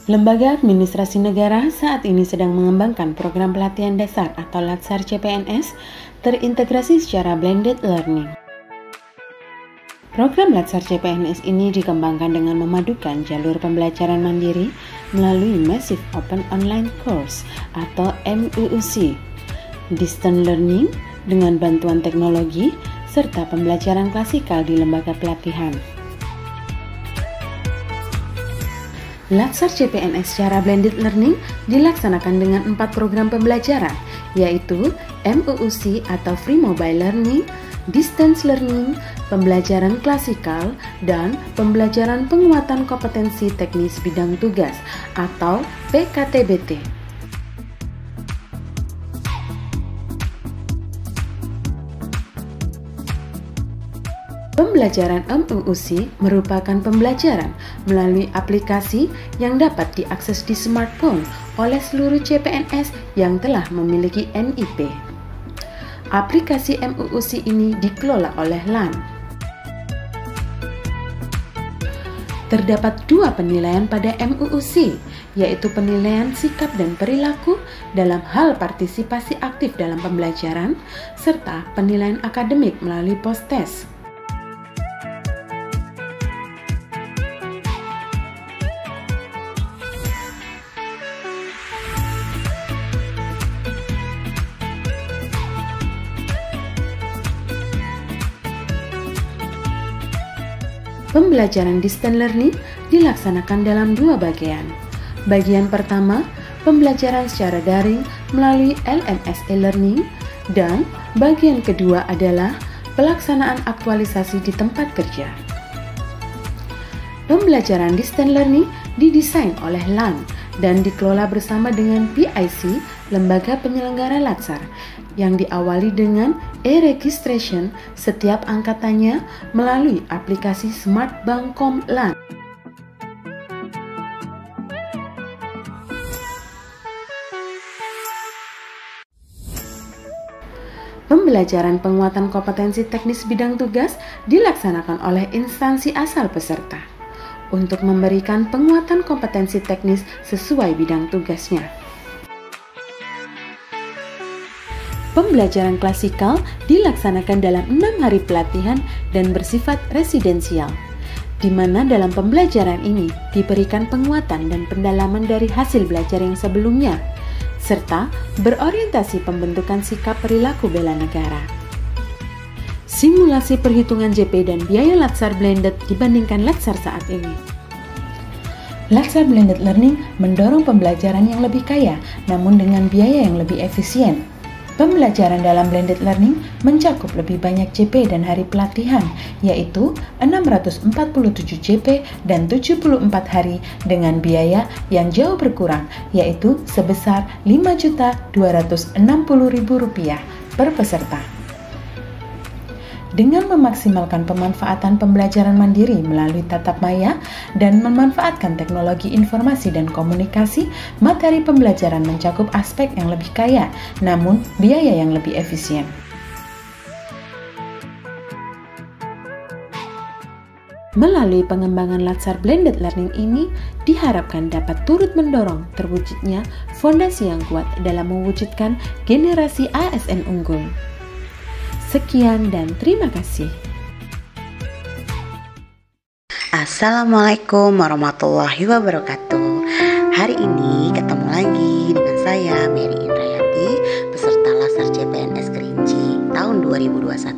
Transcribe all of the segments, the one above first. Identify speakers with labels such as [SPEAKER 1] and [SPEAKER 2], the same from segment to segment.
[SPEAKER 1] Lembaga Administrasi Negara saat ini sedang mengembangkan program pelatihan dasar atau Latsar CPNS terintegrasi secara blended learning. Program Latsar CPNS ini dikembangkan dengan memadukan jalur pembelajaran mandiri melalui Massive Open Online Course atau MOOC, Distance Learning dengan bantuan teknologi, serta pembelajaran klasikal di lembaga pelatihan. Latsar CPNS secara blended learning dilaksanakan dengan 4 program pembelajaran, yaitu MOOC atau Free Mobile Learning, Distance Learning, pembelajaran klasikal, dan pembelajaran penguatan kompetensi teknis bidang tugas atau PKTBT. Pembelajaran MOOC merupakan pembelajaran melalui aplikasi yang dapat diakses di smartphone oleh seluruh CPNS yang telah memiliki NIP. Aplikasi MOOC ini dikelola oleh LAN. Terdapat 2 penilaian pada MOOC, yaitu penilaian sikap dan perilaku dalam hal partisipasi aktif dalam pembelajaran, serta penilaian akademik melalui post-test. Pembelajaran distance learning dilaksanakan dalam 2 bagian. Bagian pertama, pembelajaran secara daring melalui LMS e-learning, dan bagian kedua adalah pelaksanaan aktualisasi di tempat kerja. Pembelajaran distance learning didesain oleh LAN dan dikelola bersama dengan PIC, lembaga penyelenggara Latsar, yang diawali dengan e-registration setiap angkatannya melalui aplikasi Smart Bankom LAN. Pembelajaran penguatan kompetensi teknis bidang tugas dilaksanakan oleh instansi asal peserta untuk memberikan penguatan kompetensi teknis sesuai bidang tugasnya. Pembelajaran klasikal dilaksanakan dalam 6 hari pelatihan dan bersifat residensial, di mana dalam pembelajaran ini diberikan penguatan dan pendalaman dari hasil belajar yang sebelumnya, serta berorientasi pembentukan sikap perilaku bela negara. Simulasi perhitungan JP dan biaya Latsar blended dibandingkan Latsar saat ini. Latsar blended learning mendorong pembelajaran yang lebih kaya, namun dengan biaya yang lebih efisien. Pembelajaran dalam blended learning mencakup lebih banyak JP dan hari pelatihan, yaitu 647 JP dan 74 hari dengan biaya yang jauh berkurang, yaitu sebesar Rp5.260.000 per peserta. Dengan memaksimalkan pemanfaatan pembelajaran mandiri melalui tatap maya dan memanfaatkan teknologi informasi dan komunikasi, materi pembelajaran mencakup aspek yang lebih kaya, namun biaya yang lebih efisien. Melalui pengembangan Latsar Blended Learning ini, diharapkan dapat turut mendorong terwujudnya fondasi yang kuat dalam mewujudkan generasi ASN unggul. Sekian dan terima kasih.
[SPEAKER 2] Assalamualaikum warahmatullahi wabarakatuh. Hari ini ketemu lagi dengan saya Mary Indrayati, peserta Latsar CPNS Kerinci tahun 2021.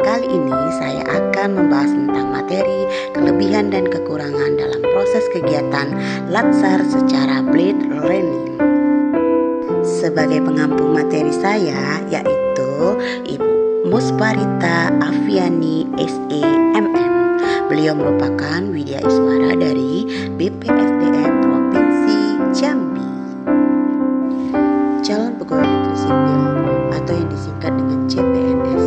[SPEAKER 2] Kali ini saya akan membahas tentang materi, kelebihan dan kekurangan dalam proses kegiatan Latsar secara blended learning. Sebagai pengampung materi saya yaitu Ibu Musparita Afiani SEMM. Beliau merupakan widya iswara dari BPSDM Provinsi Jambi. Calon pegawai negeri sipil atau yang disingkat dengan CPNS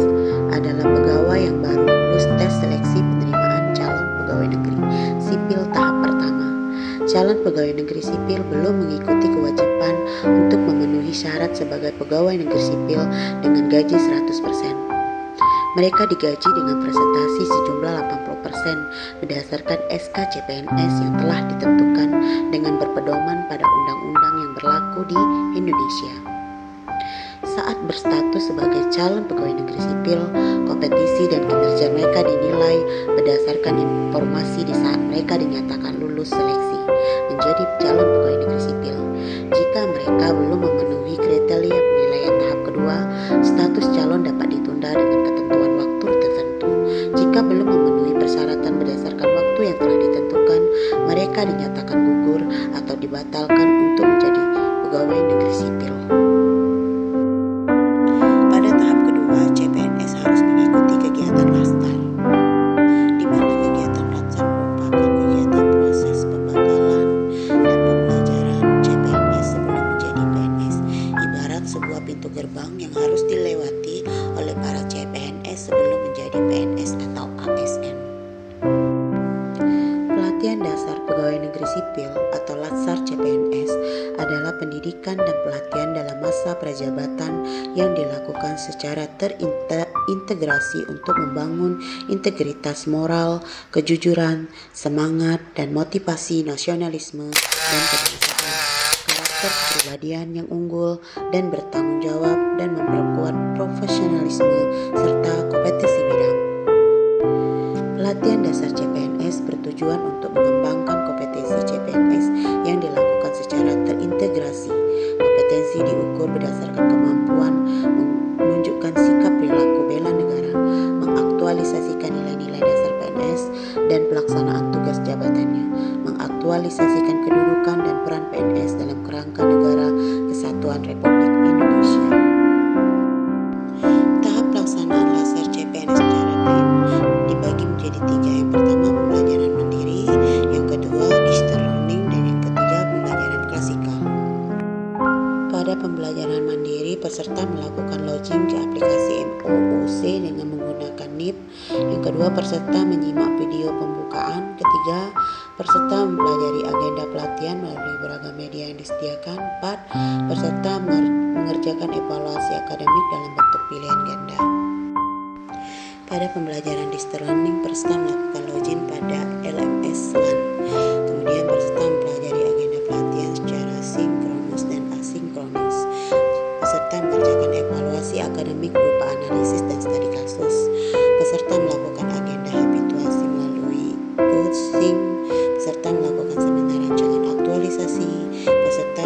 [SPEAKER 2] adalah pegawai yang baru lulus tes seleksi penerimaan calon pegawai negeri sipil tahap pertama. Calon pegawai negeri sipil belum mengikuti kewajiban untuk memenuhi syarat sebagai pegawai negeri sipil dengan gaji 100%. Mereka digaji dengan presentasi sejumlah 80% berdasarkan SK CPNS yang telah ditentukan dilakukan dengan berpedoman pada undang-undang yang berlaku di Indonesia. Saat berstatus sebagai calon pegawai negeri sipil, kompetisi dan kinerja mereka dinilai berdasarkan informasi di saat mereka dinyatakan lulus seleksi menjadi calon pegawai negeri sipil. Jika mereka belum memenuhi kriteria penilaian tahap kedua, status calon dapat ditunda dengan ketentuan waktu tertentu. Jika belum memenuhi persyaratan berdasarkan waktu yang telah ditentukan, mereka dinyatakan gugur atau dibatalkan untuk menjadi pegawai negeri sipil. Pada tahap kedua, CPNS harus mengikuti kegiatan Latsar, di mana kegiatan Latsar merupakan kegiatan proses pembekalan dan pembelajaran CPNS sebelum menjadi PNS, ibarat sebuah pintu gerbang yang harus dilewati oleh para CPNS sebelum menjadi PNS atau ASN. Pelatihan dasar pegawai negeri sipil atau Latsar CPNS adalah pendidikan dan pelatihan dalam masa prajabatan yang dilakukan secara terintegrasi untuk membangun integritas moral, kejujuran, semangat, dan motivasi nasionalisme dan kebangsaan, karakter kepribadian yang unggul dan bertanggung jawab, dan memperkuat profesionalisme serta kompetensi bidang. Pelatihan dasar CPNS bertujuan untuk mengembangkan kompetensi CPNS yang dilakukan secara terintegrasi. Kompetensi diukur berdasarkan kemampuan menunjukkan sikap perilaku bela negara, mengaktualisasikan nilai-nilai dasar PNS dan pelaksanaan tugas jabatannya, mengaktualisasikan kedudukan dan peran PNS dalam kerangka negara Kesatuan Republik Indonesia. Tahap pelaksanaan Latsar CPNS secara dibagi menjadi 3. Yang pertama, pembelajaran mandiri, yang kedua, distance learning, dan yang ketiga, pembelajaran klasikal. Pada pembelajaran mandiri, peserta melakukan login ke aplikasi MOOC dengan menggunakan NIP. Yang kedua, peserta menyimak video pembukaan. Ketiga, peserta mempelajari agenda pelatihan melalui beragam media yang disediakan. 4. Peserta mengerjakan evaluasi akademik dalam bentuk pilihan ganda. Pada pembelajaran distance learning, peserta melakukan login pada LMS LAN. Kemudian peserta mempelajari agenda pelatihan secara sinkronus dan asinkronus. Peserta mengerjakan evaluasi akademik berupa analisis dan studi kasus. Peserta melakukan agenda habituasi melalui coaching. Peserta melakukan seminar rancangan aktualisasi. Peserta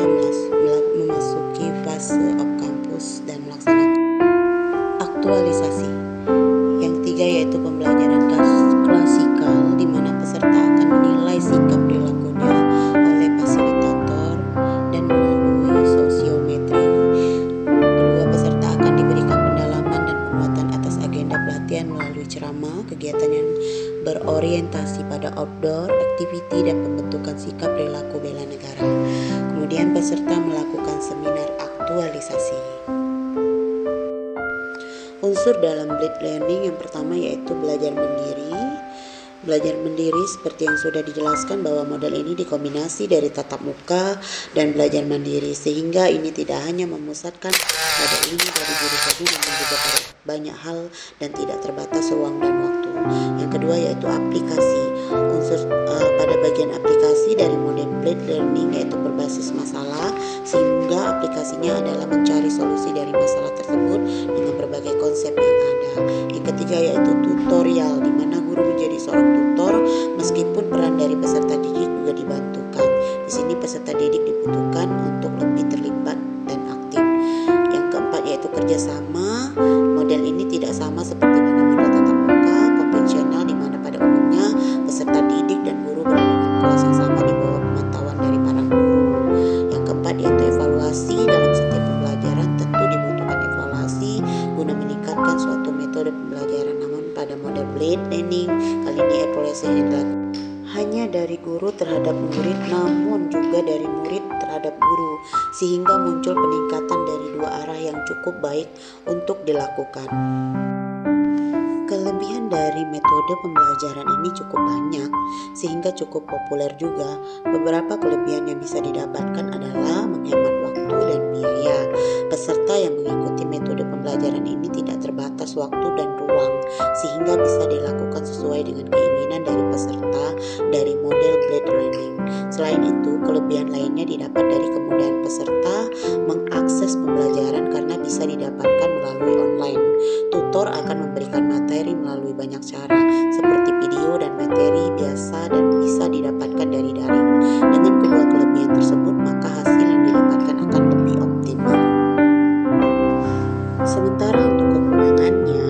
[SPEAKER 2] memasuki fase off campus dan melaksanakan aktualisasi. Yang tiga yaitu pembelajaran klasikal, di mana peserta akan menilai sikap perilakunya oleh fasilitator dan melalui sosiometri. Kedua, peserta akan diberikan pendalaman dan penguatan atas agenda pelatihan melalui ceramah, kegiatan yang berorientasi pada outdoor activity dan pembentukan sikap perilaku bela negara. Kemudian peserta melakukan seminar aktualisasi. Unsur dalam blended learning yang pertama yaitu belajar mandiri. Belajar mandiri seperti yang sudah dijelaskan bahwa model ini dikombinasi dari tatap muka dan belajar mandiri, sehingga ini tidak hanya memusatkan model ini dari diri saja, namun juga pada banyak hal dan tidak terbatas ruang dan waktu. Yang kedua yaitu aplikasi. Unsur pada bagian aplikasi dari model blended learning yaitu berbasis masalah, sehingga aplikasinya adalah mencari solusi dari masalah tersebut dengan berbagai konsep yang ada. Yang ketiga yaitu tutorial, di mana guru menjadi seorang tutor meskipun peran dari peserta didik juga dibantukan. Di sini peserta didik dibutuhkan untuk lebih terlibat dan aktif. Yang keempat yaitu kerjasama. Model ini tidak sama seperti pada model tatap muka konvensional, di mana pada umumnya peserta didik dan guru berada dalam kelas yang sama di bawah pemantauan dari para guru. Yang keempat yaitu evaluasi. Dalam setiap pembelajaran tentu dibutuhkan evaluasi guna meningkatkan suatu metode pembelajaran. Namun pada model blended learning kali ini evaluasi dilakukan hanya dari guru terhadap murid, namun juga dari murid terhadap guru, sehingga muncul peningkatan dari dua arah yang cukup baik untuk dilakukan. Kelebihan dari metode pembelajaran ini cukup banyak, sehingga cukup populer juga. Beberapa kelebihan yang bisa didapatkan adalah menghemat waktu dan biaya. Peserta yang mengikuti metode pembelajaran pembelajaran ini tidak terbatas waktu dan ruang, sehingga bisa dilakukan sesuai dengan keinginan dari peserta dari model blended learning. Selain itu, kelebihan lainnya didapat dari kemudahan peserta mengakses pembelajaran karena bisa didapatkan melalui online. Tutor akan memberikan materi melalui banyak cara, seperti video dan materi biasa dan bisa didapatkan dari daring. Dengan kedua kelebihan tersebut, maka hasil yang didapatkan akan lebih optimal. Sementara untuk kekurangannya,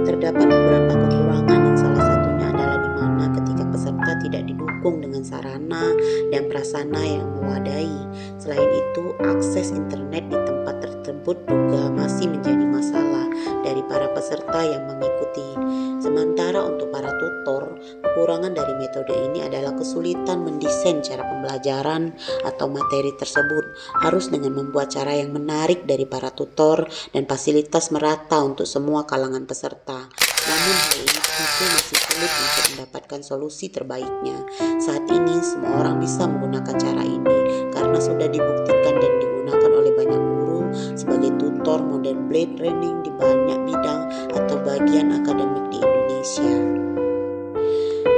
[SPEAKER 2] terdapat beberapa kekurangan yang salah satunya adalah di mana ketika peserta tidak didukung dengan sarana dan prasarana yang memadai. Selain itu, akses internet di tempat tersebut juga masih menjadi masalah dari para peserta yang mengikuti. Sementara untuk para tutor, kekurangan dari metode ini adalah kesulitan mendesain cara pembelajaran atau materi tersebut, harus dengan membuat cara yang menarik dari para tutor dan fasilitas merata untuk semua kalangan peserta. Namun hal ini tentu masih sulit untuk mendapatkan solusi terbaiknya. Saat ini semua orang bisa menggunakan cara ini karena sudah dibuktikan dan digunakan oleh banyak guru sebagai tutor model blended learning di banyak bidang atau bagian akademik di Indonesia.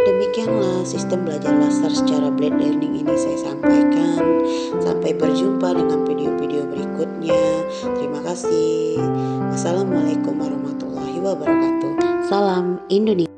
[SPEAKER 2] Demikianlah sistem belajar laser secara blended learning ini saya sampaikan. Sampai berjumpa dengan video-video berikutnya. Terima kasih. Wassalamualaikum warahmatullahi wabarakatuh. Salam Indonesia.